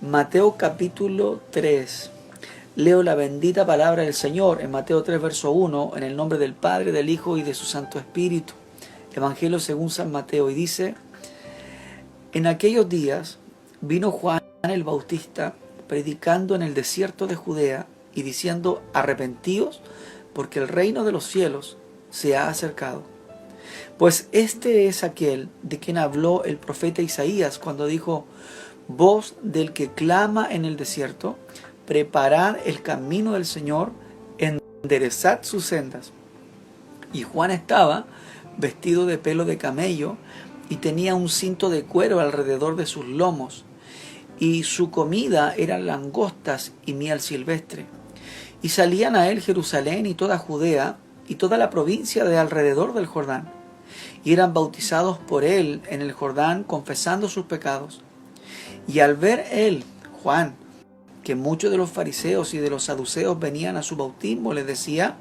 Mateo capítulo 3. Leo la bendita palabra del Señor en Mateo 3, verso 1, en el nombre del Padre, del Hijo y de su Santo Espíritu. Evangelio según San Mateo, y dice: En aquellos días vino Juan el Bautista predicando en el desierto de Judea y diciendo: arrepentíos, porque el reino de los cielos se ha acercado. Pues este es aquel de quien habló el profeta Isaías cuando dijo: voz del que clama en el desierto, preparad el camino del Señor, enderezad sus sendas. Y Juan estaba vestido de pelo de camello y tenía un cinto de cuero alrededor de sus lomos, y su comida eran langostas y miel silvestre. Y salían a él Jerusalén y toda Judea y toda la provincia de alrededor del Jordán, y eran bautizados por él en el Jordán, confesando sus pecados. Y al ver él, Juan, que muchos de los fariseos y de los saduceos venían a su bautismo, les decía: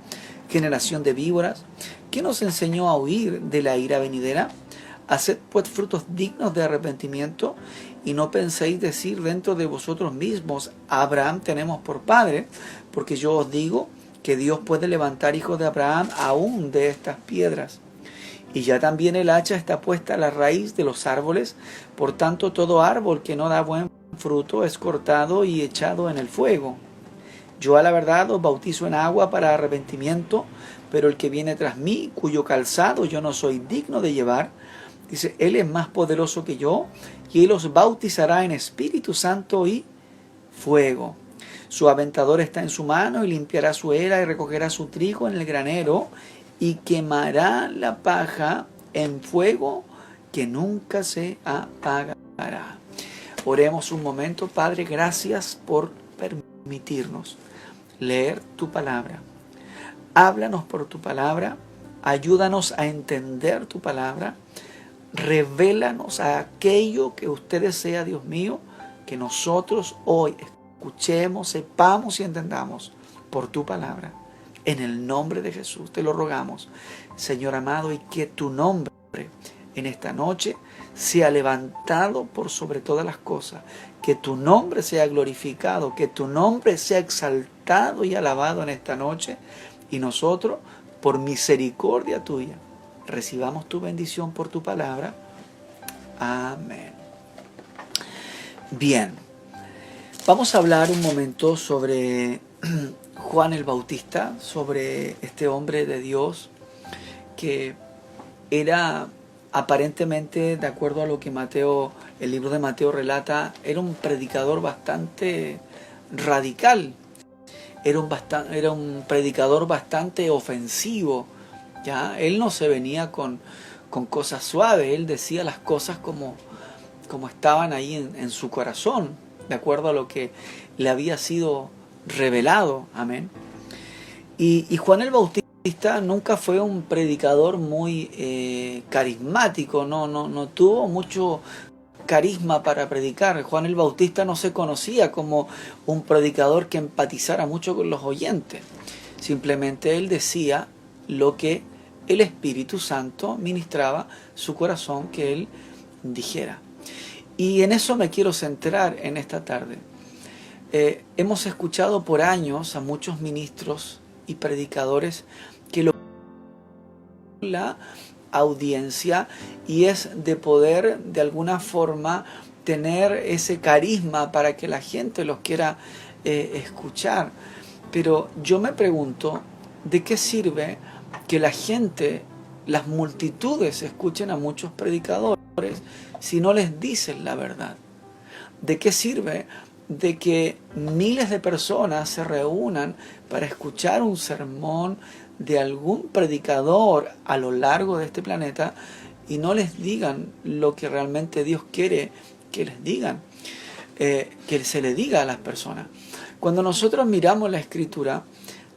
generación de víboras, ¿quién os enseñó a huir de la ira venidera? Haced pues frutos dignos de arrepentimiento, y no penséis decir dentro de vosotros mismos: a Abraham tenemos por padre, porque yo os digo que Dios puede levantar hijos de Abraham aún de estas piedras. Y ya también el hacha está puesta a la raíz de los árboles, por tanto todo árbol que no da buen fruto es cortado y echado en el fuego. Yo a la verdad os bautizo en agua para arrepentimiento, pero el que viene tras mí, cuyo calzado yo no soy digno de llevar, dice, él es más poderoso que yo, y él os bautizará en Espíritu Santo y fuego. Su aventador está en su mano, y limpiará su era y recogerá su trigo en el granero, y quemará la paja en fuego que nunca se apagará. Oremos un momento. Padre, gracias por permitirnos leer tu palabra. Háblanos por tu palabra, ayúdanos a entender tu palabra, revélanos a aquello que usted desea, Dios mío, que nosotros hoy escuchemos, sepamos y entendamos por tu palabra. En el nombre de Jesús te lo rogamos, Señor amado, y que tu nombre en esta noche sea levantado por sobre todas las cosas, que tu nombre sea glorificado, que tu nombre sea exaltado y alabado en esta noche, y nosotros, por misericordia tuya, recibamos tu bendición por tu palabra. Amén. Bien, vamos a hablar un momento sobre Juan el Bautista, sobre este hombre de Dios que era aparentemente, de acuerdo a lo que el libro de Mateo relata, era un predicador bastante radical, era un predicador bastante ofensivo, ¿ya? Él no se venía con cosas suaves, él decía las cosas como estaban ahí en su corazón, de acuerdo a lo que le había sido revelado. Amén. Y Juan el Bautista nunca fue un predicador muy carismático, no tuvo mucho carisma para predicar. Juan el Bautista no se conocía como un predicador que empatizara mucho con los oyentes. Simplemente él decía lo que el Espíritu Santo ministraba su corazón que él dijera. Y en eso me quiero centrar en esta tarde. Hemos escuchado por años a muchos ministros y predicadores que la audiencia y es de poder de alguna forma tener ese carisma para que la gente los quiera escuchar. Pero yo me pregunto, ¿de qué sirve que la gente, las multitudes escuchen a muchos predicadores si no les dicen la verdad? ¿De qué sirve de que miles de personas se reúnan para escuchar un sermón de algún predicador a lo largo de este planeta y no les digan lo que realmente Dios quiere que les digan, que se le diga a las personas? Cuando nosotros miramos la Escritura,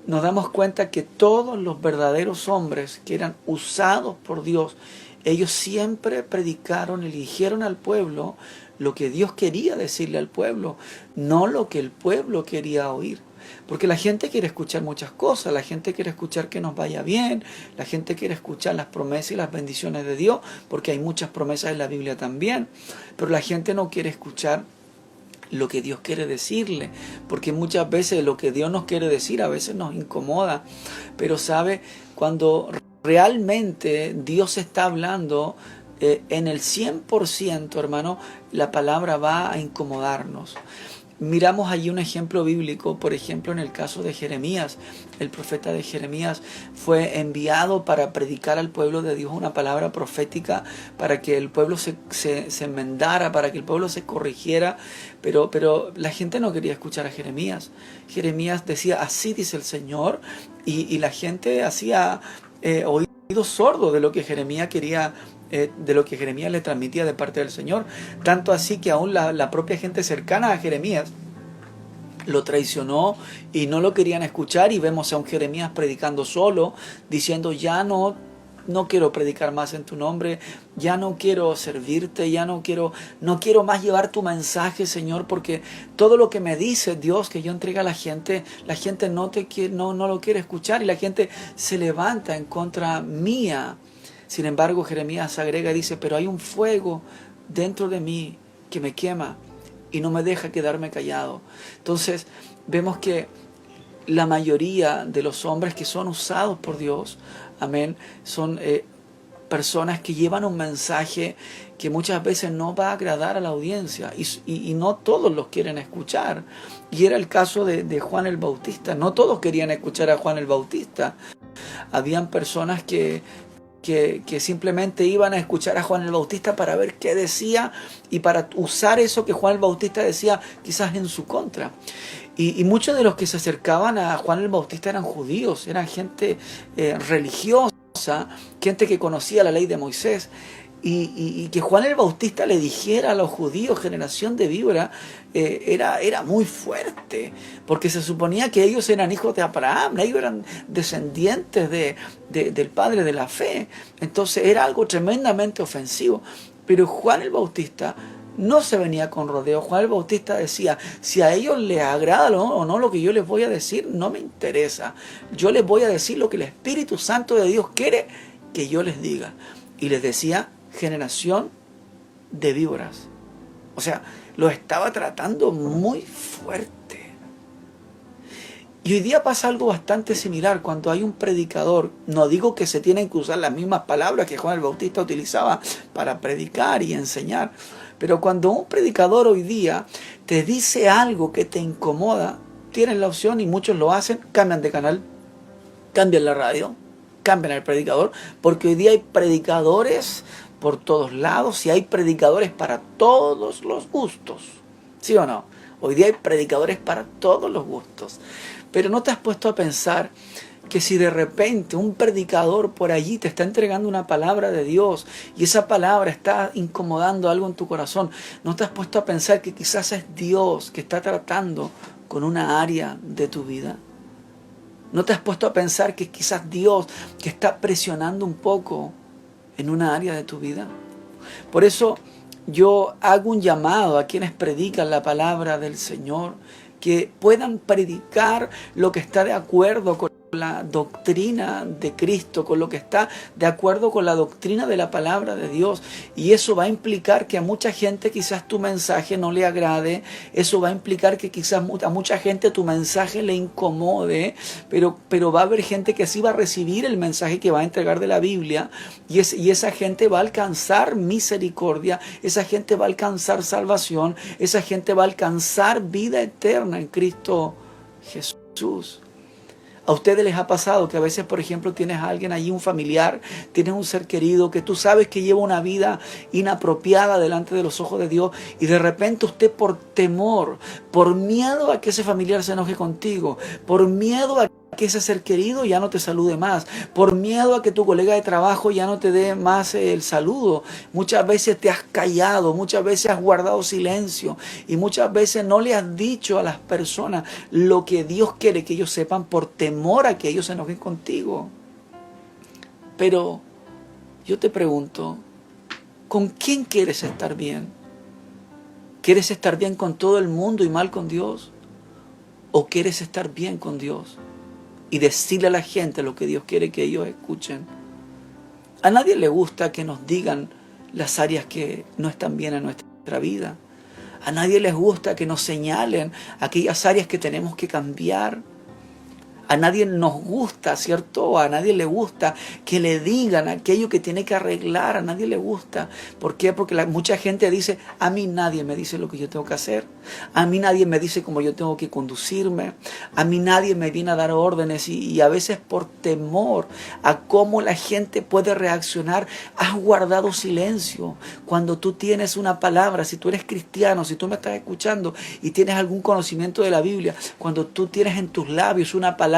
nos damos cuenta que todos los verdaderos hombres que eran usados por Dios, ellos siempre predicaron y dijeron al pueblo lo que Dios quería decirle al pueblo, no lo que el pueblo quería oír. Porque la gente quiere escuchar muchas cosas, la gente quiere escuchar que nos vaya bien, la gente quiere escuchar las promesas y las bendiciones de Dios, porque hay muchas promesas en la Biblia también, pero la gente no quiere escuchar lo que Dios quiere decirle, porque muchas veces lo que Dios nos quiere decir a veces nos incomoda, pero sabe, cuando realmente Dios está hablando en el 100%, hermano, la palabra va a incomodarnos. Miramos allí un ejemplo bíblico, por ejemplo, en el caso de Jeremías. El profeta de Jeremías fue enviado para predicar al pueblo de Dios una palabra profética para que el pueblo se enmendara, para que el pueblo se corrigiera, pero la gente no quería escuchar a Jeremías. Jeremías decía, así dice el Señor, y la gente hacía oídos sordos de lo que Jeremías quería, de lo que Jeremías le transmitía de parte del Señor, tanto así que aún la propia gente cercana a Jeremías lo traicionó y no lo querían escuchar, y vemos a un Jeremías predicando solo, diciendo, ya no quiero predicar más en tu nombre, ya no quiero servirte, no quiero más llevar tu mensaje, Señor, porque todo lo que me dice Dios que yo entregue a la gente no lo quiere escuchar, y la gente se levanta en contra mía. Sin embargo, Jeremías agrega y dice, pero hay un fuego dentro de mí que me quema y no me deja quedarme callado. Entonces, vemos que la mayoría de los hombres que son usados por Dios, amén, son personas que llevan un mensaje que muchas veces no va a agradar a la audiencia, y no todos los quieren escuchar. Y era el caso de Juan el Bautista. No todos querían escuchar a Juan el Bautista. Habían personas que simplemente iban a escuchar a Juan el Bautista para ver qué decía y para usar eso que Juan el Bautista decía quizás en su contra. Y muchos de los que se acercaban a Juan el Bautista eran judíos, eran gente religiosa, gente que conocía la ley de Moisés. Y que Juan el Bautista le dijera a los judíos, generación de víbora, era muy fuerte, porque se suponía que ellos eran hijos de Abraham, ellos eran descendientes del padre de la fe. Entonces era algo tremendamente ofensivo. Pero Juan el Bautista no se venía con rodeo. Juan el Bautista decía, si a ellos les agrada o no lo que yo les voy a decir, no me interesa. Yo les voy a decir lo que el Espíritu Santo de Dios quiere que yo les diga. Y les decía, generación de víboras. O sea, lo estaba tratando muy fuerte. Y hoy día pasa algo bastante similar cuando hay un predicador. No digo que se tienen que usar las mismas palabras que Juan el Bautista utilizaba para predicar y enseñar, pero cuando un predicador hoy día te dice algo que te incomoda, tienes la opción, y muchos lo hacen, cambian de canal, cambian la radio, cambian al predicador, porque hoy día hay predicadores por todos lados y hay predicadores para todos los gustos. ¿Sí o no? Hoy día hay predicadores para todos los gustos. Pero ¿no te has puesto a pensar que si de repente un predicador por allí te está entregando una palabra de Dios y esa palabra está incomodando algo en tu corazón, ¿no te has puesto a pensar que quizás es Dios que está tratando con una área de tu vida? ¿No te has puesto a pensar que quizás Dios que está presionando un poco en una área de tu vida? Por eso yo hago un llamado a quienes predican la palabra del Señor, que puedan predicar lo que está de acuerdo con la doctrina de Cristo, con lo que está de acuerdo con la doctrina de la palabra de Dios. Y eso va a implicar que a mucha gente quizás tu mensaje no le agrade, eso va a implicar que quizás a mucha gente tu mensaje le incomode, pero va a haber gente que sí va a recibir el mensaje que va a entregar de la Biblia, y esa gente va a alcanzar misericordia, esa gente va a alcanzar salvación, esa gente va a alcanzar vida eterna en Cristo Jesús. ¿A ustedes les ha pasado que a veces, por ejemplo, tienes a alguien allí, un familiar, tienes un ser querido que tú sabes que lleva una vida inapropiada delante de los ojos de Dios, y de repente usted por temor, por miedo a que ese familiar se enoje contigo, por miedo a que ese ser querido ya no te salude más, por miedo a que tu colega de trabajo ya no te dé más el saludo, muchas veces te has callado, muchas veces has guardado silencio, y muchas veces no le has dicho a las personas lo que Dios quiere que ellos sepan por temor a que ellos se enojen contigo. Pero yo te pregunto, ¿con quién quieres estar bien? ¿Quieres estar bien con todo el mundo y mal con Dios? ¿O quieres estar bien con Dios y decirle a la gente lo que Dios quiere que ellos escuchen? A nadie le gusta que nos digan las áreas que no están bien en nuestra vida. A nadie les gusta que nos señalen aquellas áreas que tenemos que cambiar. A nadie nos gusta, ¿cierto? A nadie le gusta que le digan aquello que tiene que arreglar. A nadie le gusta. ¿Por qué? Porque mucha gente dice, a mí nadie me dice lo que yo tengo que hacer. A mí nadie me dice cómo yo tengo que conducirme. A mí nadie me viene a dar órdenes. Y a veces por temor a cómo la gente puede reaccionar, has guardado silencio. Cuando tú tienes una palabra, si tú eres cristiano, si tú me estás escuchando y tienes algún conocimiento de la Biblia, cuando tú tienes en tus labios una palabra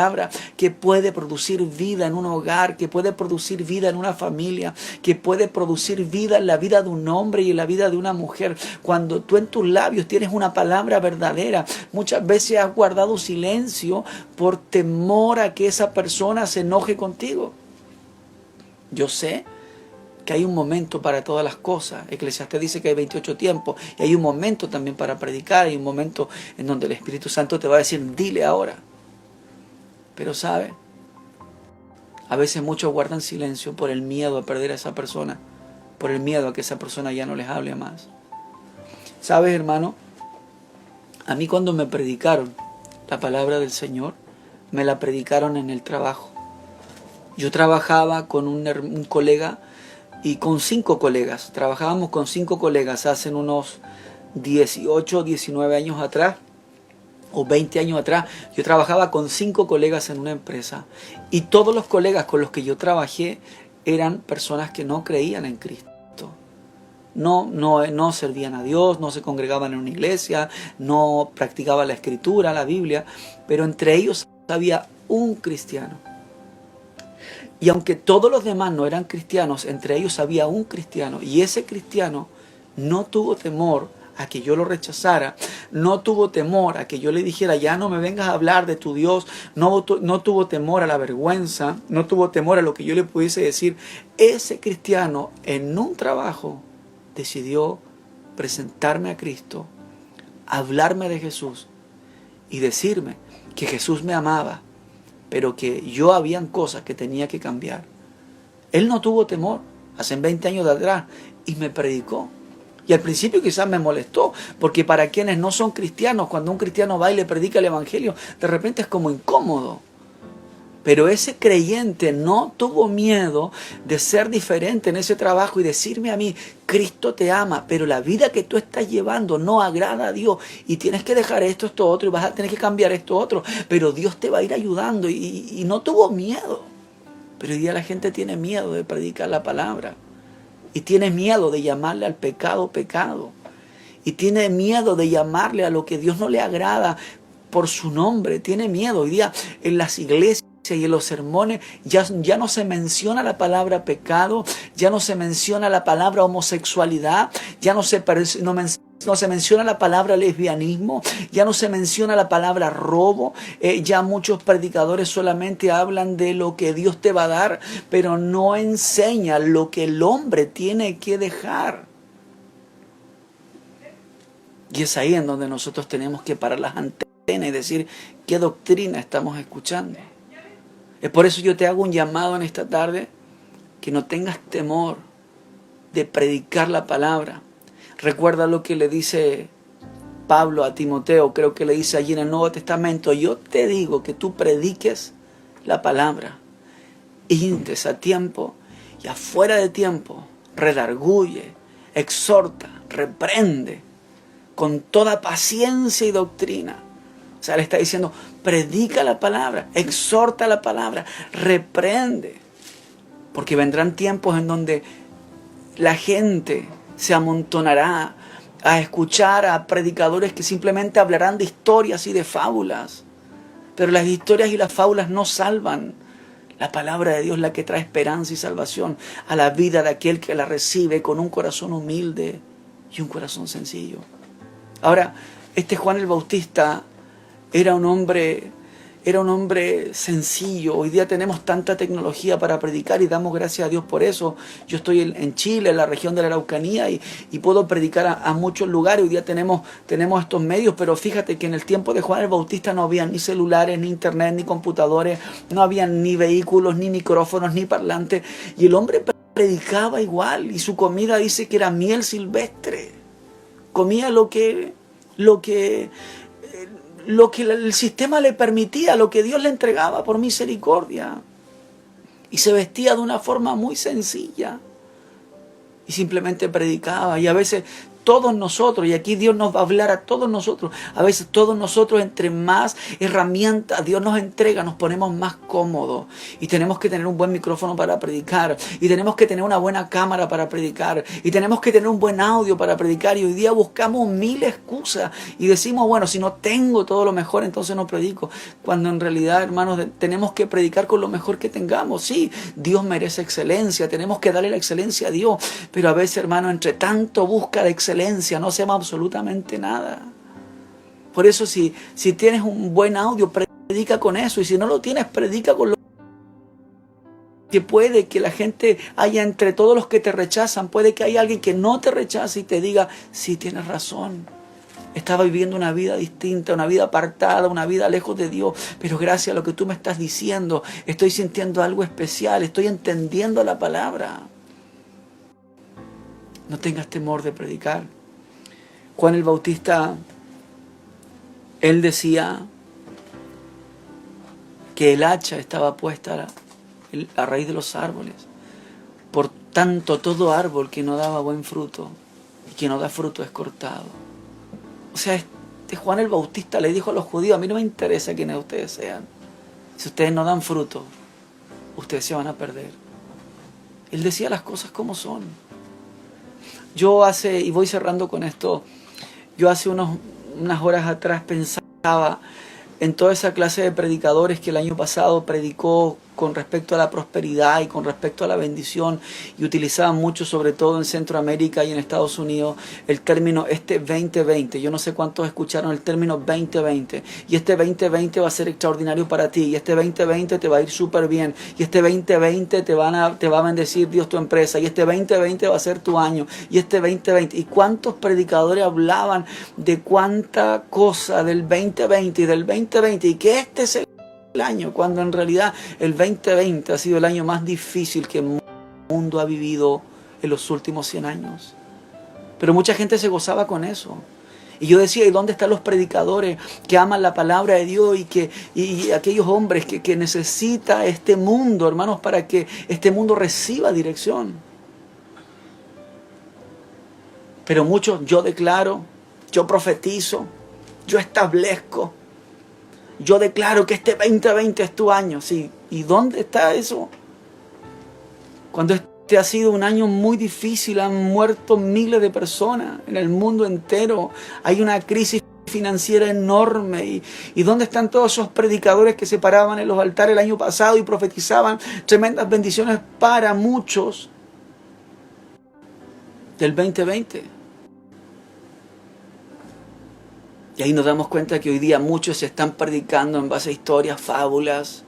que puede producir vida en un hogar, que puede producir vida en una familia, que puede producir vida en la vida de un hombre y en la vida de una mujer. Cuando tú en tus labios tienes una palabra verdadera, muchas veces has guardado silencio por temor a que esa persona se enoje contigo. Yo sé que hay un momento para todas las cosas. Eclesiastés dice que hay 28 tiempos y hay un momento también para predicar, hay un momento en donde el Espíritu Santo te va a decir, dile ahora. Pero ¿sabe? A veces muchos guardan silencio por el miedo a perder a esa persona, por el miedo a que esa persona ya no les hable más. ¿Sabes, hermano? A mí cuando me predicaron la palabra del Señor, me la predicaron en el trabajo. Yo trabajaba con un colega y con 5 colegas. Trabajábamos con 5 colegas hace unos 18, 19 años atrás. O 20 años atrás, yo trabajaba con 5 colegas en una empresa y todos los colegas con los que yo trabajé eran personas que no creían en Cristo. No servían a Dios, no se congregaban en una iglesia, no practicaban la Escritura, la Biblia, pero entre ellos había un cristiano. Y aunque todos los demás no eran cristianos, entre ellos había un cristiano y ese cristiano no tuvo temor a que yo lo rechazara, no tuvo temor a que yo le dijera, ya no me vengas a hablar de tu Dios, no tuvo temor a la vergüenza, no tuvo temor a lo que yo le pudiese decir. Ese cristiano en un trabajo decidió presentarme a Cristo, hablarme de Jesús y decirme que Jesús me amaba, pero que yo habían cosas que tenía que cambiar. Él no tuvo temor, hace 20 años de atrás, y me predicó. Y al principio quizás me molestó, porque para quienes no son cristianos, cuando un cristiano va y le predica el evangelio, de repente es como incómodo. Pero ese creyente no tuvo miedo de ser diferente en ese trabajo y decirme a mí, Cristo te ama, pero la vida que tú estás llevando no agrada a Dios y tienes que dejar esto otro y vas a tener que cambiar esto otro, pero Dios te va a ir ayudando y no tuvo miedo. Pero hoy día la gente tiene miedo de predicar la palabra. Y tiene miedo de llamarle al pecado, pecado. Y tiene miedo de llamarle a lo que Dios no le agrada por su nombre. Tiene miedo. Hoy día en las iglesias y en los sermones ya no se menciona la palabra pecado, ya no se menciona la palabra homosexualidad, ya no se menciona la palabra lesbianismo, ya no se menciona la palabra robo, ya muchos predicadores solamente hablan de lo que Dios te va a dar, pero no enseñan lo que el hombre tiene que dejar. Y es ahí en donde nosotros tenemos que parar las antenas y decir qué doctrina estamos escuchando. Es por eso yo te hago un llamado en esta tarde, que no tengas temor de predicar la palabra. Recuerda lo que le dice Pablo a Timoteo, creo que le dice allí en el Nuevo Testamento, yo te digo que tú prediques la palabra, intes a tiempo y afuera de tiempo, redarguye, exhorta, reprende con toda paciencia y doctrina. O sea, le está diciendo, predica la palabra, exhorta la palabra, reprende. Porque vendrán tiempos en donde la gente se amontonará a escuchar a predicadores que simplemente hablarán de historias y de fábulas. Pero las historias y las fábulas no salvan. La palabra de Dios es la que trae esperanza y salvación a la vida de aquel que la recibe con un corazón humilde y un corazón sencillo. Ahora, este Juan el Bautista era un hombre sencillo. Hoy día tenemos tanta tecnología para predicar y damos gracias a Dios por eso. Yo estoy en Chile, en la región de la Araucanía, y puedo predicar a muchos lugares. Hoy día tenemos estos medios, pero fíjate que en el tiempo de Juan el Bautista no había ni celulares, ni internet, ni computadores, no había ni vehículos, ni micrófonos, ni parlantes. Y el hombre predicaba igual, y su comida dice que era miel silvestre. Comía lo que lo que el sistema le permitía, lo que Dios le entregaba por misericordia. Y se vestía de una forma muy sencilla. Y simplemente predicaba. Y a veces todos nosotros, y aquí Dios nos va a hablar a todos nosotros, a veces todos nosotros, entre más herramientas Dios nos entrega, nos ponemos más cómodos. Y tenemos que tener un buen micrófono para predicar. Y tenemos que tener una buena cámara para predicar. Y tenemos que tener un buen audio para predicar. Y hoy día buscamos mil excusas. Y decimos, bueno, si no tengo todo lo mejor, entonces no predico. Cuando en realidad, hermanos, tenemos que predicar con lo mejor que tengamos. Sí, Dios merece excelencia. Tenemos que darle la excelencia a Dios. Pero a veces, hermanos, entre tanto busca la excelencia, no hacemos absolutamente nada. Por eso si tienes un buen audio, predica con eso. Y si no lo tienes, predica con lo que puede que la gente haya entre todos los que te rechazan. Puede que haya alguien que no te rechace y te diga, sí, tienes razón. Estaba viviendo una vida distinta, una vida apartada, una vida lejos de Dios. Pero gracias a lo que tú me estás diciendo, estoy sintiendo algo especial, estoy entendiendo la palabra. No tengas temor de predicar. Juan el Bautista, él decía que el hacha estaba puesta a raíz de los árboles. Por tanto, todo árbol que no daba buen fruto y que no da fruto es cortado. O sea, Juan el Bautista le dijo a los judíos, a mí no me interesa quiénes ustedes sean. Si ustedes no dan fruto, ustedes se van a perder. Él decía las cosas como son. Y voy cerrando con esto, yo hace unas horas atrás pensaba en toda esa clase de predicadores que el año pasado predicó con respecto a la prosperidad y con respecto a la bendición, y utilizaban mucho, sobre todo en Centroamérica y en Estados Unidos, el término 2020. Yo no sé cuántos escucharon el término 2020. Y este 2020 va a ser extraordinario para ti. Y este 2020 te va a ir súper bien. Y este 2020 te va a bendecir Dios tu empresa. Y este 2020 va a ser tu año. Y este 2020. ¿Y cuántos predicadores hablaban de cuánta cosa del 2020 y del 2020? Y que este es el año, cuando en realidad el 2020 ha sido el año más difícil que el mundo ha vivido en los últimos 100 años. Pero mucha gente se gozaba con eso. Y yo decía, ¿y dónde están los predicadores que aman la palabra de Dios y aquellos hombres que necesita este mundo, hermanos, para que este mundo reciba dirección? Pero muchos, yo declaro, yo profetizo, yo establezco, yo declaro que este 2020 es tu año. Sí. ¿Y dónde está eso? Cuando este ha sido un año muy difícil, han muerto miles de personas en el mundo entero. Hay una crisis financiera enorme. ¿Y dónde están todos esos predicadores que se paraban en los altares el año pasado y profetizaban tremendas bendiciones para muchos del 2020? Y ahí nos damos cuenta que hoy día muchos se están predicando en base a historias, fábulas,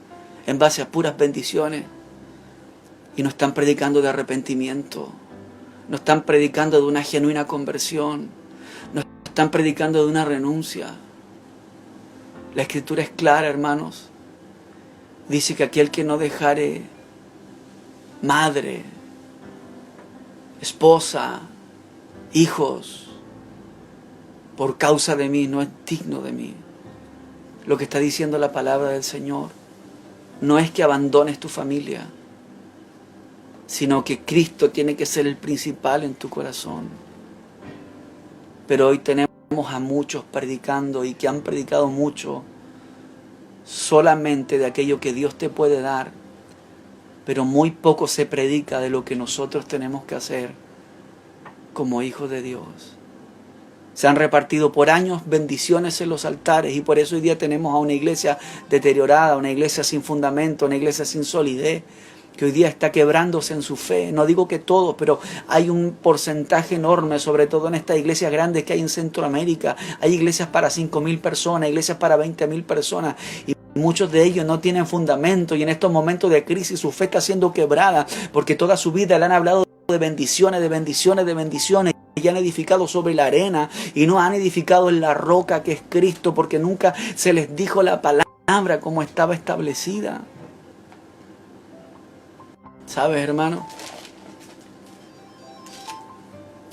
en base a puras bendiciones. Y no están predicando de arrepentimiento. No están predicando de una genuina conversión. No están predicando de una renuncia. La Escritura es clara, hermanos. Dice que aquel que no dejare madre, esposa, hijos, por causa de mí, no es digno de mí. Lo que está diciendo la palabra del Señor no es que abandones tu familia, sino que Cristo tiene que ser el principal en tu corazón. Pero hoy tenemos a muchos predicando, y que han predicado mucho solamente de aquello que Dios te puede dar, pero muy poco se predica de lo que nosotros tenemos que hacer como hijos de Dios. Se han repartido por años bendiciones en los altares, y por eso hoy día tenemos a una iglesia deteriorada, una iglesia sin fundamento, una iglesia sin solidez, que hoy día está quebrándose en su fe. No digo que todos, pero hay un porcentaje enorme, sobre todo en estas iglesias grandes que hay en Centroamérica. Hay iglesias para 5.000 personas, iglesias para 20.000 personas, y muchos de ellos no tienen fundamento, y en estos momentos de crisis su fe está siendo quebrada, porque toda su vida le han hablado de bendiciones, de bendiciones, de bendiciones, y han edificado sobre la arena y no han edificado en la roca que es Cristo, porque nunca se les dijo la palabra como estaba establecida. ¿Sabes, hermano?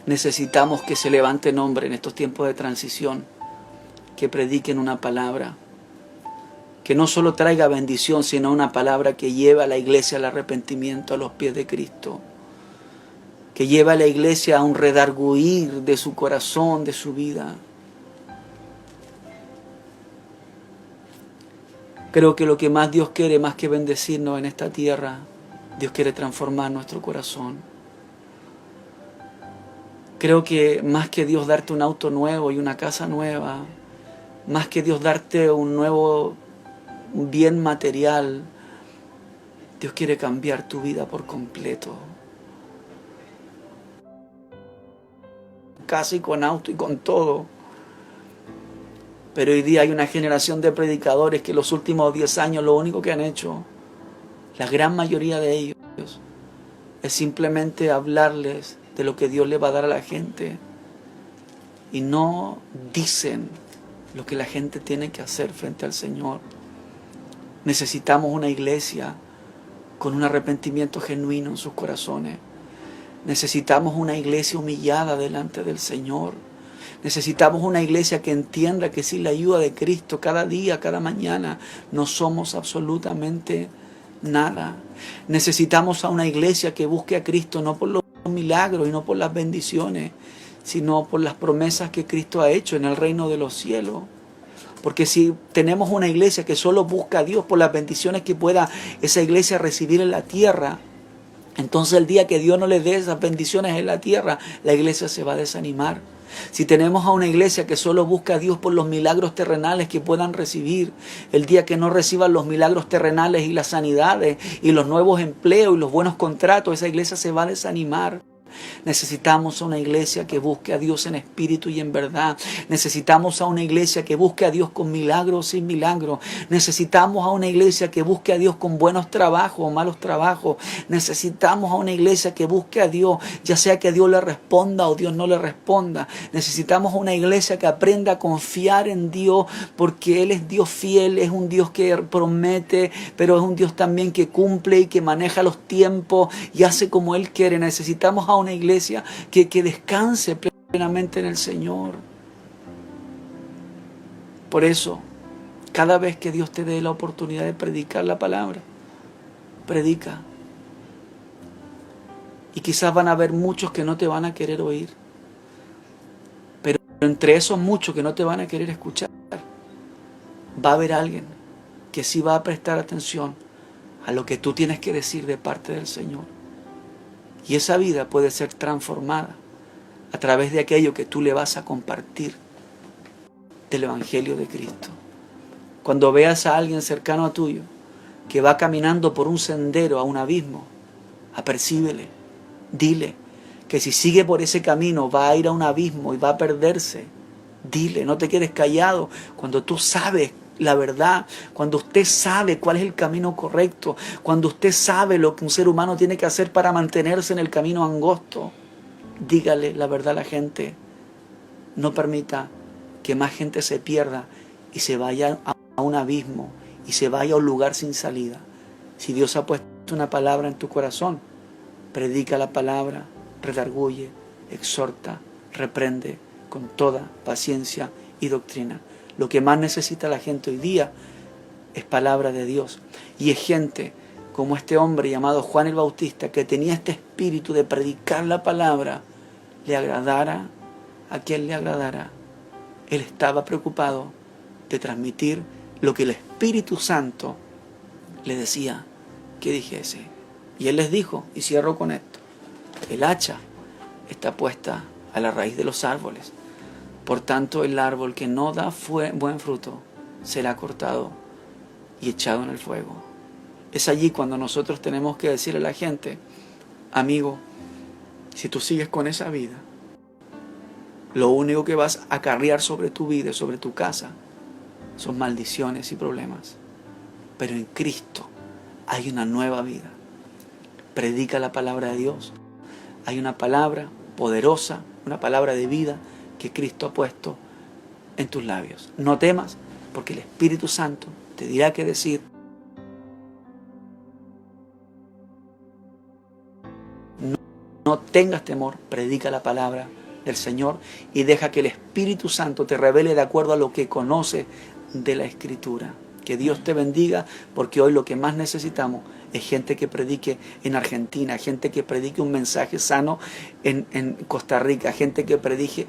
Necesitamos que se levante nombre en estos tiempos de transición. que prediquen una palabra que no solo traiga bendición, sino una palabra que lleve a la iglesia al arrepentimiento a los pies de Cristo, que lleve a la iglesia a un redarguir de su corazón, de su vida. Creo que lo que más Dios quiere, más que bendecirnos en esta tierra, Dios quiere transformar nuestro corazón. Creo que más que Dios darte un auto nuevo y una casa nueva, más que Dios darte un nuevo bien material, Dios quiere cambiar tu vida por completo. Casi con auto y con todo. Pero hoy día hay una generación de predicadores que los últimos 10 años lo único que han hecho, la gran mayoría de ellos, es simplemente hablarles de lo que Dios le va a dar a la gente. Y no dicen lo que la gente tiene que hacer frente al Señor. Necesitamos una iglesia con un arrepentimiento genuino en sus corazones. Necesitamos una iglesia humillada delante del Señor. Necesitamos una iglesia que entienda que sin la ayuda de Cristo, cada día, cada mañana, no somos absolutamente nada. Necesitamos a una iglesia que busque a Cristo no por los milagros y no por las bendiciones, sino por las promesas que Cristo ha hecho en el reino de los cielos. Porque si tenemos una iglesia que solo busca a Dios por las bendiciones que pueda esa iglesia recibir en la tierra, entonces el día que Dios no le dé esas bendiciones en la tierra, la iglesia se va a desanimar. Si tenemos a una iglesia que solo busca a Dios por los milagros terrenales que puedan recibir, el día que no reciban los milagros terrenales y las sanidades y los nuevos empleos y los buenos contratos, esa iglesia se va a desanimar. Necesitamos a una iglesia que busque a Dios en espíritu y en verdad. Necesitamos a una iglesia que busque a Dios con milagros o sin milagros. Necesitamos a una iglesia que busque a Dios con buenos trabajos o malos trabajos. Necesitamos a una iglesia que busque a Dios, ya sea que Dios le responda o Dios no le responda. Necesitamos una iglesia que aprenda a confiar en Dios, porque Él es Dios fiel, es un Dios que promete, pero es un Dios también que cumple y que maneja los tiempos y hace como Él quiere. Necesitamos a una iglesia que descanse plenamente en el Señor. Por eso, cada vez que Dios te dé la oportunidad de predicar la palabra, predica. Y quizás van a haber muchos que no te van a querer oír. Pero entre esos muchos que no te van a querer escuchar, va a haber alguien que sí va a prestar atención a lo que tú tienes que decir de parte del Señor. Y esa vida puede ser transformada a través de aquello que tú le vas a compartir del Evangelio de Cristo. Cuando veas a alguien cercano a tuyo que va caminando por un sendero a un abismo, apercíbele, dile que si sigue por ese camino va a ir a un abismo y va a perderse. Dile, no te quedes callado cuando tú sabes la verdad, cuando usted sabe cuál es el camino correcto, cuando usted sabe lo que un ser humano tiene que hacer para mantenerse en el camino angosto. Dígale la verdad a la gente. No permita que más gente se pierda y se vaya a un abismo y se vaya a un lugar sin salida. Si Dios ha puesto una palabra en tu corazón, predica la palabra, redarguye, exhorta, reprende con toda paciencia y doctrina. Lo que más necesita la gente hoy día es palabra de Dios. Y es gente como este hombre llamado Juan el Bautista, que tenía este espíritu de predicar la palabra, le agradara a quien le agradara. Él estaba preocupado de transmitir lo que el Espíritu Santo le decía que dijese. Y él les dijo, y cierro con esto, el hacha está puesta a la raíz de los árboles. Por tanto, el árbol que no da buen fruto será cortado y echado en el fuego. Es allí cuando nosotros tenemos que decirle a la gente, amigo, si tú sigues con esa vida, lo único que vas a acarrear sobre tu vida y sobre tu casa son maldiciones y problemas. Pero en Cristo hay una nueva vida. Predica la palabra de Dios. Hay una palabra poderosa, una palabra de vida que Cristo ha puesto en tus labios. No temas, porque el Espíritu Santo te dirá qué decir. No tengas temor, predica la palabra, del Señor y deja que el Espíritu Santo te revele de acuerdo a lo que conoce de la Escritura. Que Dios te bendiga, porque hoy lo que más necesitamos es gente que predique en Argentina, gente que predique un mensaje sano en Costa Rica, gente que predique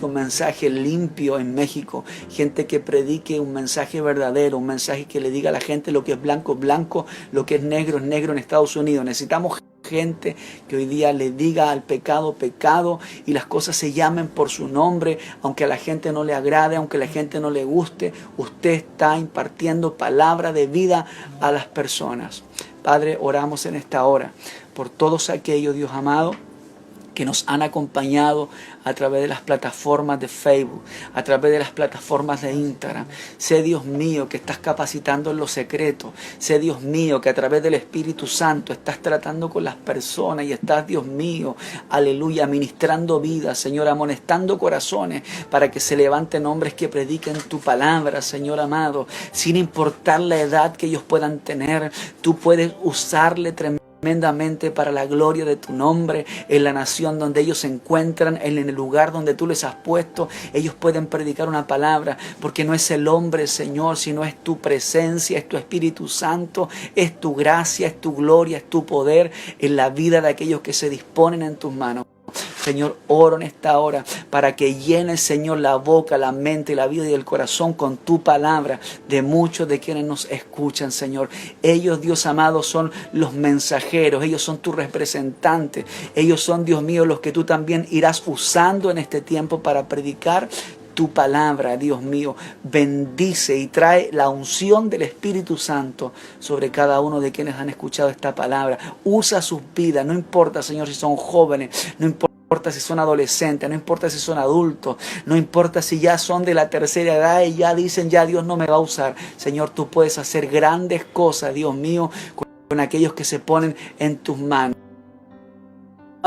un mensaje limpio en México, gente que predique un mensaje verdadero, un mensaje que le diga a la gente lo que es blanco, blanco, lo que es negro en Estados Unidos. Necesitamos gente que hoy día le diga al pecado, pecado, y las cosas se llamen por su nombre, aunque a la gente no le agrade, aunque a la gente no le guste. Usted está impartiendo palabra de vida a las personas. Padre, oramos en esta hora por todos aquellos, Dios amado, que nos han acompañado a través de las plataformas de Facebook, a través de las plataformas de Instagram. Sé, Dios mío, que estás capacitando en lo secreto. Sé, Dios mío, que a través del Espíritu Santo estás tratando con las personas y estás, Dios mío, aleluya, ministrando vidas, Señor, amonestando corazones para que se levanten hombres que prediquen tu palabra, Señor amado, sin importar la edad que ellos puedan tener. Tú puedes usarle tremendamente para la gloria de tu nombre, en la nación donde ellos se encuentran, en el lugar donde tú les has puesto. Ellos pueden predicar una palabra, porque no es el hombre, Señor, sino es tu presencia, es tu Espíritu Santo, es tu gracia, es tu gloria, es tu poder en la vida de aquellos que se disponen en tus manos. Señor, oro en esta hora para que llenes, Señor, la boca, la mente, la vida y el corazón con tu palabra de muchos de quienes nos escuchan, Señor. Ellos, Dios amado, son los mensajeros, ellos son tus representantes, ellos son, Dios mío, los que tú también irás usando en este tiempo para predicar tu palabra. Dios mío, bendice y trae la unción del Espíritu Santo sobre cada uno de quienes han escuchado esta palabra. Usa sus vidas, no importa, Señor, si son jóvenes, no importa si son adolescentes, no importa si son adultos, no importa si ya son de la tercera edad y ya dicen, ya Dios no me va a usar. Señor, tú puedes hacer grandes cosas, Dios mío, con aquellos que se ponen en tus manos.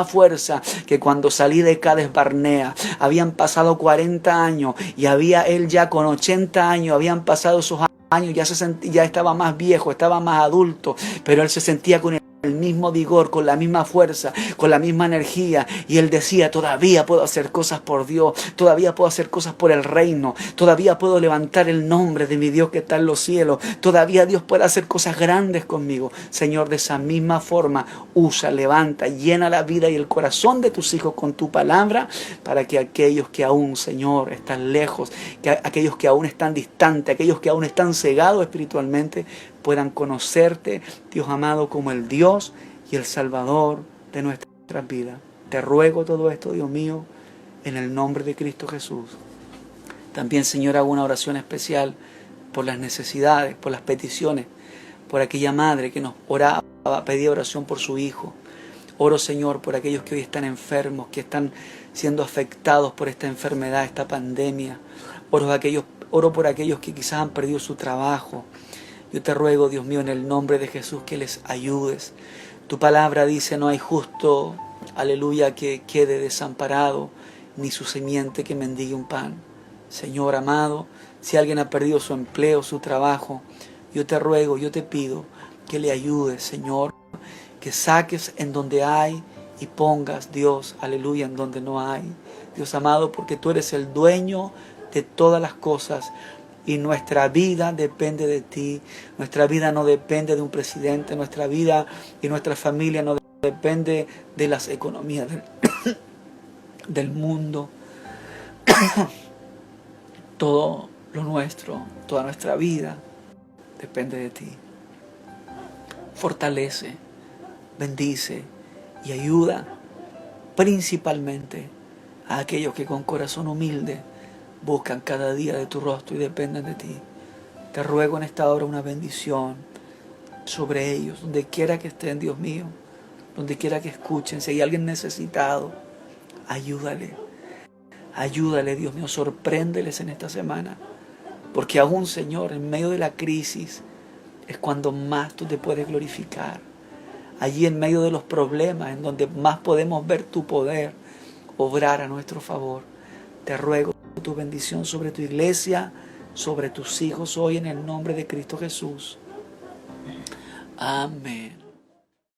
Fuerza que cuando salí de Cades Barnea habían pasado 40 años y había él ya con 80 años, habían pasado esos años, ya estaba más viejo, estaba más adulto, pero él se sentía con el mismo vigor, con la misma fuerza, con la misma energía, y él decía, todavía puedo hacer cosas por Dios, todavía puedo hacer cosas por el reino, todavía puedo levantar el nombre de mi Dios que está en los cielos, todavía Dios puede hacer cosas grandes conmigo. Señor, de esa misma forma, usa, levanta, llena la vida y el corazón de tus hijos con tu palabra, para que aquellos que aún, Señor, están lejos, que aquellos que aún están distantes, aquellos que aún están cegados espiritualmente, puedan conocerte, Dios amado, como el Dios y el Salvador de nuestras vidas. Te ruego todo esto, Dios mío, en el nombre de Cristo Jesús. También, Señor, hago una oración especial por las necesidades, por las peticiones, por aquella madre que nos oraba, pedía oración por su hijo. Oro, Señor, por aquellos que hoy están enfermos, que están siendo afectados por esta enfermedad, esta pandemia. Oro por aquellos que quizás han perdido su trabajo. Yo te ruego, Dios mío, en el nombre de Jesús, que les ayudes. Tu palabra dice, no hay justo, aleluya, que quede desamparado, ni su simiente que mendigue un pan. Señor amado, si alguien ha perdido su empleo, su trabajo, yo te ruego, yo te pido que le ayudes, Señor, que saques en donde hay y pongas, Dios, aleluya, en donde no hay. Dios amado, porque tú eres el dueño de todas las cosas. Y nuestra vida depende de ti. Nuestra vida no depende de un presidente. Nuestra vida y nuestra familia no depende de las economías del mundo. Todo lo nuestro, toda nuestra vida depende de ti. Fortalece, bendice y ayuda principalmente a aquellos que con corazón humilde buscan cada día de tu rostro y dependen de ti. Te ruego en esta hora una bendición sobre ellos, donde quiera que estén, Dios mío, donde quiera que escuchen. Si hay alguien necesitado, ayúdale. Ayúdale, Dios mío, sorpréndeles en esta semana. Porque aún, Señor, en medio de la crisis, es cuando más tú te puedes glorificar. Allí en medio de los problemas, en donde más podemos ver tu poder obrar a nuestro favor. Te ruego tu bendición sobre tu iglesia, sobre tus hijos hoy en el nombre de Cristo Jesús. Amén.